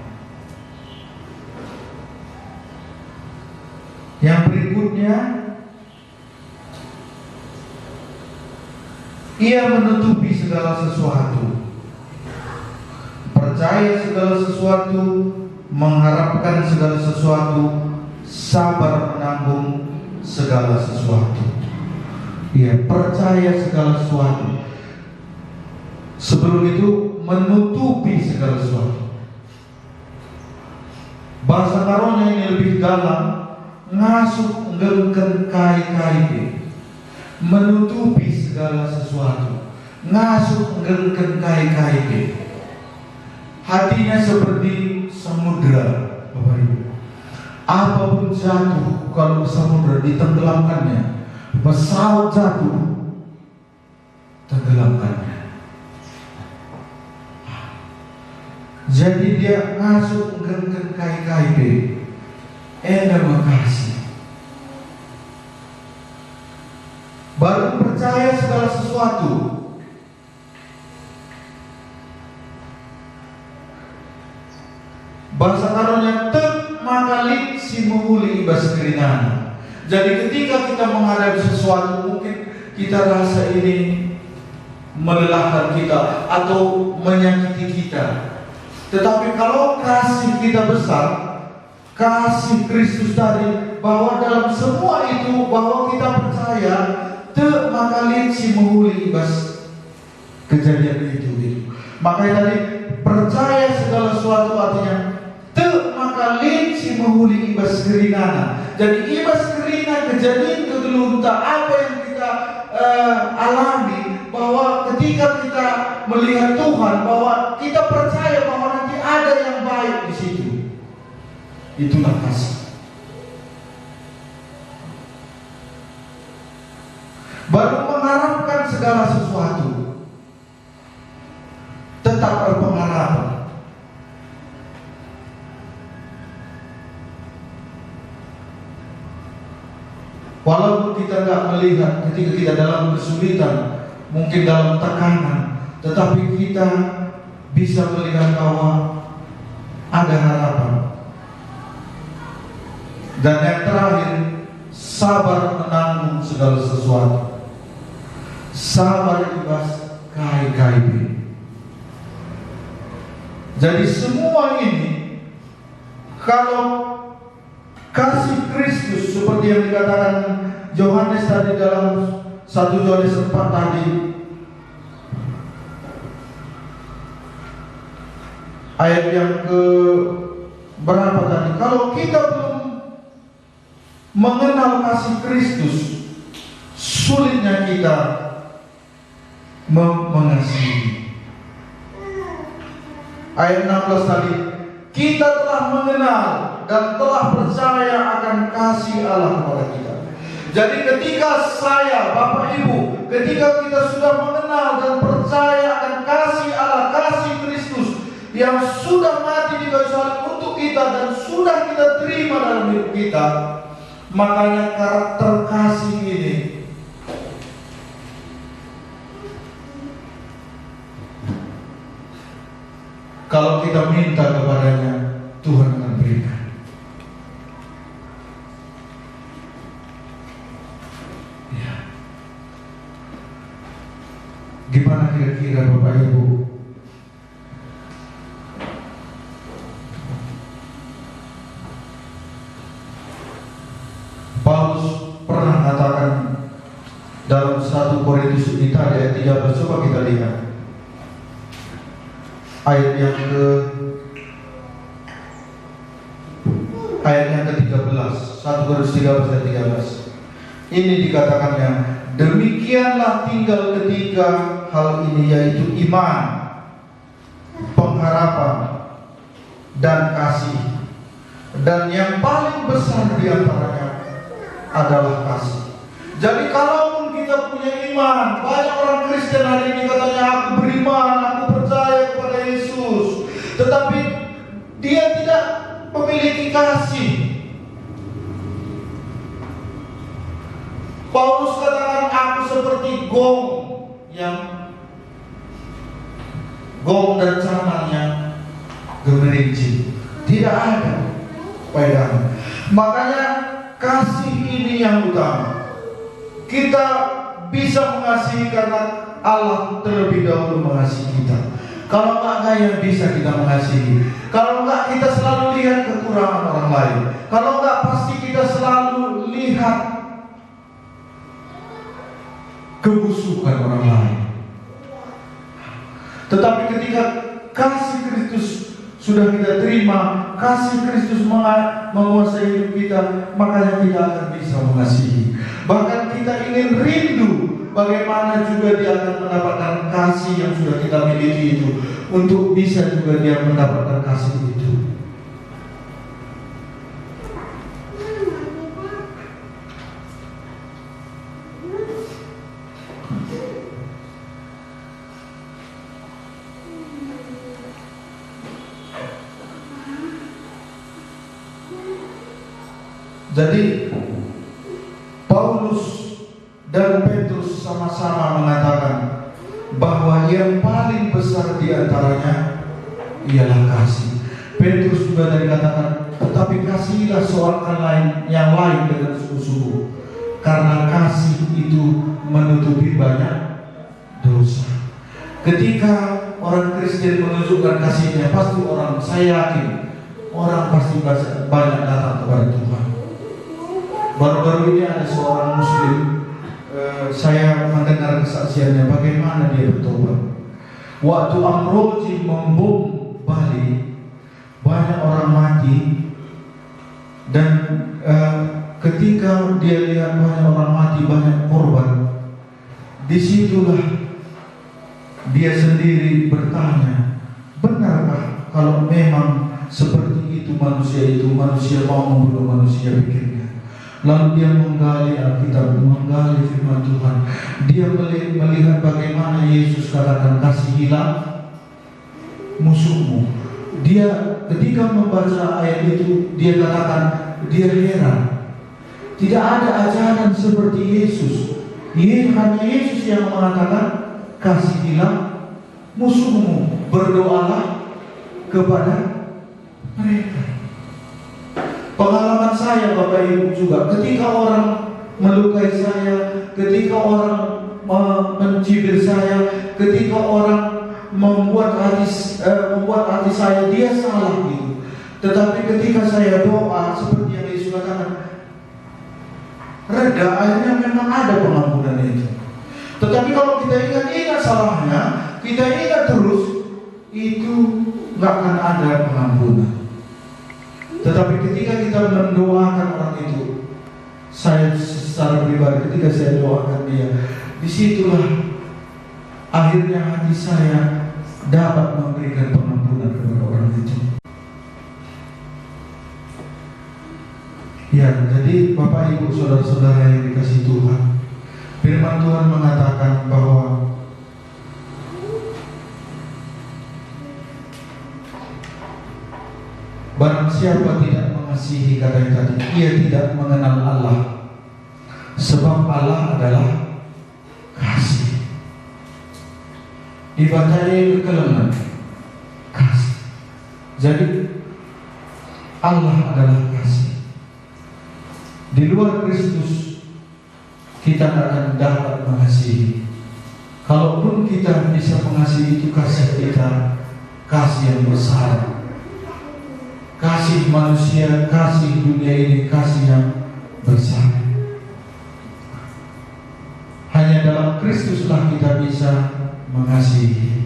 Yang berikutnya, ia menutupi segala sesuatu, percaya segala sesuatu, mengharapkan segala sesuatu, sabar menanggung segala sesuatu. Ya, percaya segala sesuatu. Sebelum itu menutupi segala sesuatu. Bahasa karonya ini lebih dalam, ngasuh ngengken kai-kai, menutupi segala sesuatu, ngasuh ngengken kai-kai. Hatinya seperti samudra, Bapak Ibu. Apapun jatuh kalau ke samudra ditenggelamkannya, pesawat jatuh, tenggelamkannya. Jadi dia ngasuh ngengken kai-kai, enda makasih. Baru percaya segala sesuatu. Bahasa karonya tek makalit si menghuli ibas keringan. Jadi ketika kita menghadapi sesuatu, mungkin kita rasa ini melelahkan kita atau menyakiti kita. Tetapi kalau kasih kita besar, kasih Kristus tadi, bahwa dalam semua itu, bahwa kita percaya te makalit si menghuli ibas kejadian itu. Makanya tadi percaya segala sesuatu artinya te makalit si menghuli ibas kerinana. Jadi ibas kerina kejadian kegelunta apa yang kita alami, bahwa ketika kita melihat Tuhan, bahwa kita percaya bahwa nanti ada yang baik di situ. Itulah kasih. Baru mengharapkan segala sesuatu, tetap berpengharapan. Walaupun kita tidak melihat ketika kita dalam kesulitan, mungkin dalam tekanan, tetapi kita bisa melihat bahwa ada harapan. Dan yang terakhir, sabar menanggung segala sesuatu. Sabar ibas kai-kai. Jadi semua ini, kalau kasih Kristus seperti yang dikatakan Yohanes tadi dalam 1 Yohanes 4 tadi, ayat yang ke berapa tadi? Kalau kita belum mengenal kasih Kristus, sulitnya kita mengasihi. Ayat 16 tadi, kita telah mengenal dan telah percaya akan kasih Allah kepada kita. Jadi ketika saya, Bapak Ibu, ketika kita sudah mengenal dan percaya akan kasih Allah, kasih Kristus yang sudah mati di kayu salib untuk kita dan sudah kita terima dalam hidup kita, makanya karakter kasih ini kalau kita minta kepadanya, Tuhan akan berikan. Ya. Gimana kira-kira Bapak Ibu? Paulus pernah katakan dalam 1 Korintus ini tadi ayat 13, coba kita lihat. Ayat yang ke-13, 1 Korintus 13 ayat 13. Ini dikatakannya, demikianlah tinggal ketiga hal ini, yaitu iman, pengharapan, dan kasih. Dan yang paling besar di antaranya adalah kasih. Jadi kalaupun kita punya iman, banyak orang Kristen hari ini katanya aku beriman, aku percaya kepada Yesus, tetapi dia tidak memiliki kasih. Paulus katakan aku seperti gong dan canangnya gemerincing, tidak ada faedahnya. Makanya kasih ini yang utama. Kita bisa mengasihi karena Allah terlebih dahulu mengasihi kita. Kalau enggak, gak yang bisa kita mengasihi. Kalau enggak, kita selalu lihat kekurangan orang lain. Kalau enggak, pasti kita selalu lihat kebusukan orang lain. Tetapi ketika kasih Kristus sudah kita terima, kasih Kristus menguasai hidup kita, makanya kita akan bisa mengasihi. Bahkan kita ingin rindu bagaimana juga dia akan mendapatkan kasih yang sudah kita miliki itu, untuk bisa juga dia mendapatkan kasih itu. Jadi Paulus dan Petrus sama-sama mengatakan bahwa yang paling besar di antaranya ialah kasih. Petrus juga tadi katakan, tetapi kasihilah seorang yang lain dengan sungguh-sungguh, karena kasih itu menutupi banyak dosa. Ketika orang Kristen menunjukkan kasihnya, pasti saya yakin orang pasti banyak datang kepada Tuhan. Baru-baru ini ada seorang Muslim, saya mendengar kesaksiannya bagaimana dia bertobat. Waktu Amroji membom Bali, banyak orang mati, dan ketika dia lihat banyak orang mati, banyak korban, disitulah dia sendiri bertanya, benarkah kalau memang seperti itu manusia mau membunuh manusia, pikirnya. Lalu dia menggali Alkitab, menggali firman Tuhan. Dia melihat bagaimana Yesus katakan, kasihilah musuhmu. Dia ketika membaca ayat itu, dia katakan, dia heran. Tidak ada ajaran seperti Yesus. Hanya Yesus yang mengatakan, kasihilah musuhmu, berdoalah kepada mereka. Pengalaman saya Bapak Ibu juga, ketika orang melukai saya, ketika orang mencibir saya, ketika orang membuat hati saya dia salah gitu. Tetapi ketika saya doa seperti yang Yesus katakan, reda, akhirnya memang ada pengampunan itu. Tetapi kalau kita ingat salahnya, kita ingat terus, itu nggak akan ada pengampunan. Tetapi ketika kita mendoakan orang itu, saya secara pribadi ketika saya doakan dia, disitulah akhirnya hati saya dapat memberikan pengampunan kepada orang itu. Ya, jadi Bapak Ibu saudara-saudara yang dikasihi Tuhan, firman Tuhan mengatakan bahwa barang siapa tidak mengasihi, kata tadi, ia tidak mengenal Allah, sebab Allah adalah kasih. Dibacanya kelengan kasih. Jadi Allah adalah kasih. Di luar Kristus kita tidak akan dapat mengasihi. Kalaupun kita bisa mengasihi, itu kasih kita, kasih yang besar. Kasih manusia, kasih dunia ini, kasih yang besar. Hanya dalam Kristuslah kita bisa mengasihi.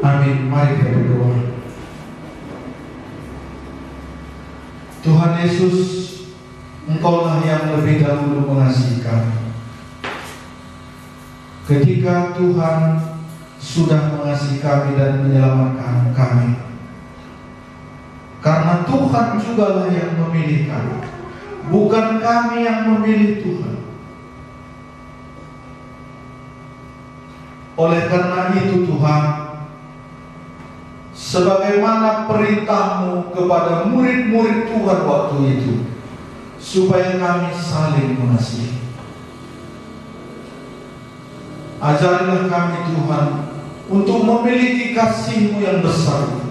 Amin. Mari kita berdoa. Tuhan Yesus, Engkaulah yang lebih dahulu mengasihi kami. Ketika Tuhan sudah mengasihi kami dan menyelamatkan kami, karena Tuhan jugalah yang memilih kami, bukan kami yang memilih Tuhan. Oleh karena itu Tuhan, sebagaimana perintah-Mu kepada murid-murid Tuhan waktu itu, supaya kami saling mengasihi. Ajarilah kami Tuhan untuk memiliki kasih-Mu yang besar.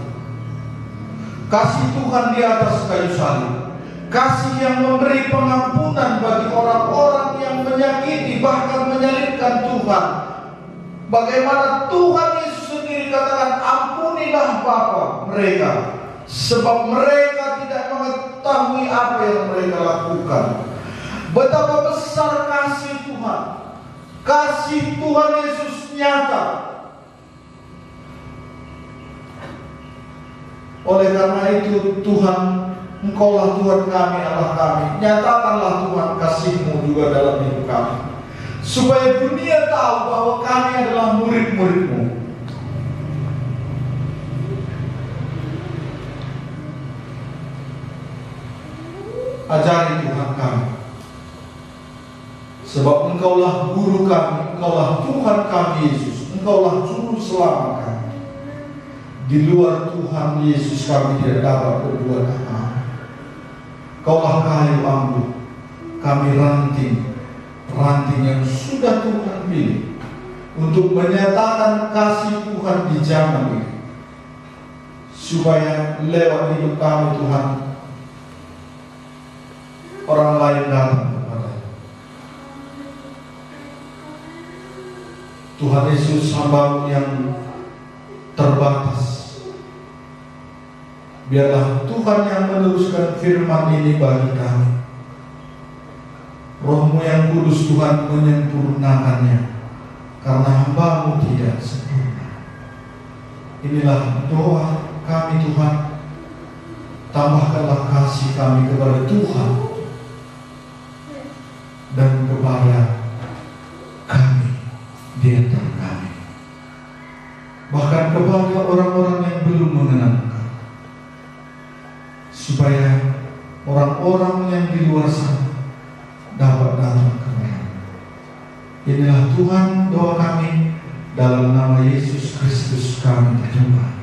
Kasih Tuhan di atas kayu salib, kasih yang memberi pengampunan bagi orang-orang yang menyakiti, bahkan menyalibkan Tuhan. Bagaimana Tuhan Yesus sendiri katakan, ampunilah Bapa mereka, sebab mereka tidak mengetahui apa yang mereka lakukan. Betapa besar kasih Tuhan. Kasih Tuhan Yesus nyata. Oleh karena itu Tuhan, Engkaulah Tuhan kami, Allah kami. Nyatakanlah Tuhan kasih-Mu juga dalam hidup kami, supaya dunia tahu bahwa kami adalah murid-murid-Mu. Ajari Tuhan kami, sebab Engkaulah guru kami, Engkaulah Tuhan kami Yesus, Engkaulah juru selamat kami. Di luar Tuhan Yesus kami tidak dapat berbuat apa-apa. Engkaulah kayu ambu, kami ranting yang sudah Tuhan pilih untuk menyatakan kasih Tuhan di zaman ini, supaya lewat hidup kami Tuhan, orang lain datang kepada Tuhan Yesus, hamba-Mu yang terbatas. Biarlah Tuhan yang meneruskan firman ini bagi kami. Roh-Mu yang kudus Tuhan menyempurnakannya, karena hamba-Mu tidak sempurna. Inilah doa kami Tuhan. Tambahkanlah kasih kami kepada Tuhan dan kepada kami di antara kami, bahkan kepada orang-orang yang belum mengenal Engkau, supaya orang-orang yang di luar sana dapat datang kepada-Mu. Inilah Tuhan doa kami, dalam nama Yesus Kristus kami berdoa.